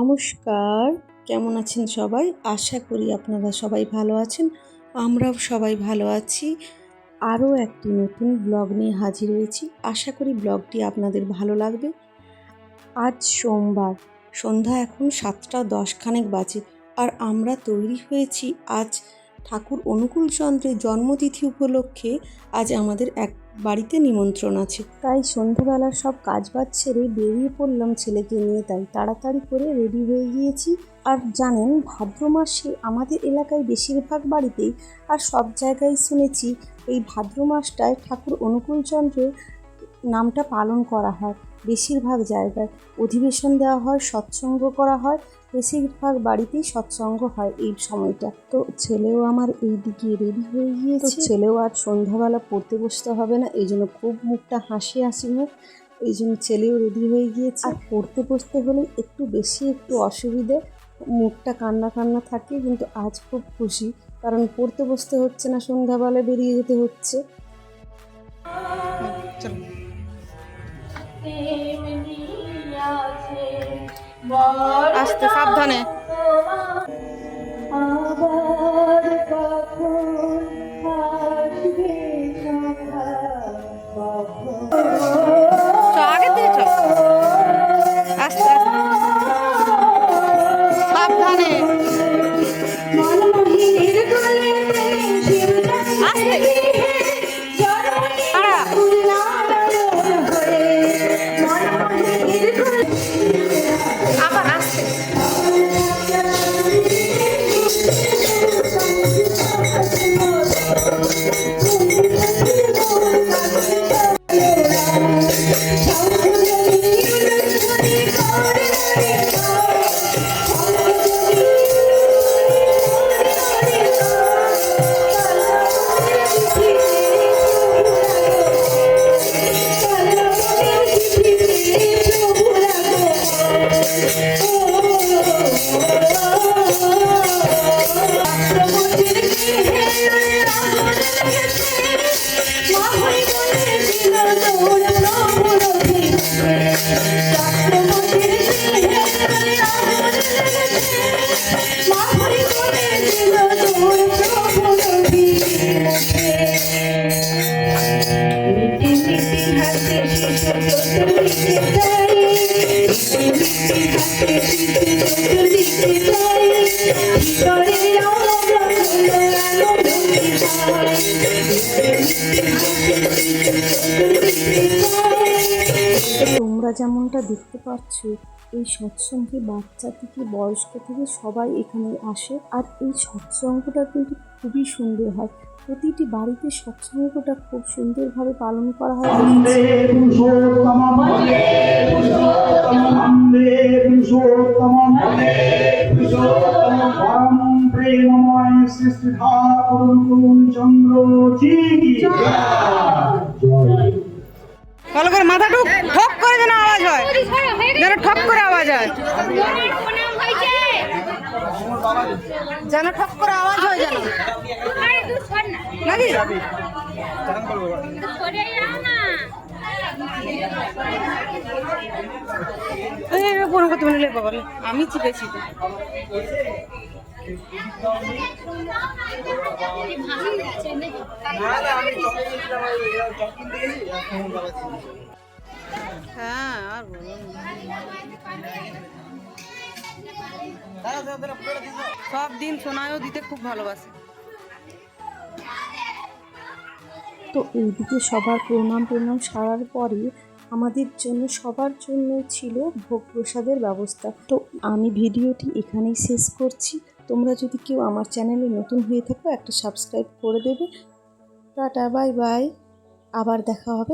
নমস্কার, কেমন আছেন সবাই? আশা করি আপনারা সবাই ভালো আছেন। আমরাও সবাই ভালো আছি। আরও একটি নতুন ব্লগ নিয়ে হাজির হয়েছি। আশা করি ব্লগটি আপনাদের ভালো লাগবে। আজ সোমবার, সন্ধ্যা এখন 7:10 খানেক বাজে, আর আমরা তৈরি হয়েছি আজ ঠাকুর অনুকূল চন্দ্রের জন্মতিথি উপলক্ষে। আজ আমাদের এক বাড়িতে নিমন্ত্রণ আছে, তাই সন্ধ্যাবেলার সব কাজবাজ ছেড়ে বেরিয়ে পড়লাম ছেলেকে নিয়ে। তাই তাড়াতাড়ি করে রেডি হয়ে গিয়েছি। আর জানেন, ভাদ্র মাসে আমাদের এলাকায় বেশিরভাগ বাড়িতেই আর সব জায়গায় শুনেছি এই ভাদ্র মাসটায় ঠাকুর অনুকূল চন্দ্রের নামটা পালন করা হয়। বেশিরভাগ জায়গায় অধিবেশন দেওয়া হয়, সৎসঙ্গ করা হয়, বেশিরভাগ বাড়িতেই সৎসঙ্গ হয় এই সময়টা। তো ছেলেও আমার এই দিকে রেডি হয়ে গিয়েছে। ছেলেও আজ সন্ধ্যাবেলা পড়তে বসতে হবে না, এই জন্য খুব মুখটা হাসি হাসি মুখ, এই জন্য ছেলেও রেডি হয়ে গিয়েছে। আর পড়তে বসতে হলে একটু বেশি একটু অসুবিধে, মুখটা কান্না কান্না থাকে, কিন্তু আজ খুব খুশি, কারণ পড়তে বসতে হচ্ছে না, সন্ধ্যাবেলা বেরিয়ে যেতে হচ্ছে। আস্তে সাবধানে। আগে দিয়ে আস্তে আস্তে সাবধানে। তোমরা যেমনটা দেখতে পাচ্ছ, এই সৎসঙ্গে বাচ্চা থেকে বয়স্ক থেকে সবাই এখানে আসে। আর এই সৎসঙ্গটা কিন্তু খুবই সুন্দর হয়। প্রতিটি বাড়িতে সৎসঙ্গটা খুব সুন্দরভাবে পালন করা হয়। ভালো করে মাথা ঠক করে যেন আওয়াজ হয়, যেন ঠক করে আওয়াজ হয়, যেন ঠক করে আওয়াজ হয়, যেন নাকি কোনো কথা বলে বাবা, আমি চিপেছি তো। হ্যাঁ, আর বলুন, সব দিন সোনায়ও দিতে খুব ভালোবাসে। তো এইদিকে সবার প্রণাম সারার পরে আমাদের জন্য সবার জন্য ছিল ভোগ প্রসাদের ব্যবস্থা। তো আমি ভিডিওটি এখানেই শেষ করছি। তোমরা যদি কেউ আমার চ্যানেলে নতুন হয়ে থাকো, একটা সাবস্ক্রাইব করে দেবে। টাটা, বাই বাই, আবার দেখা হবে।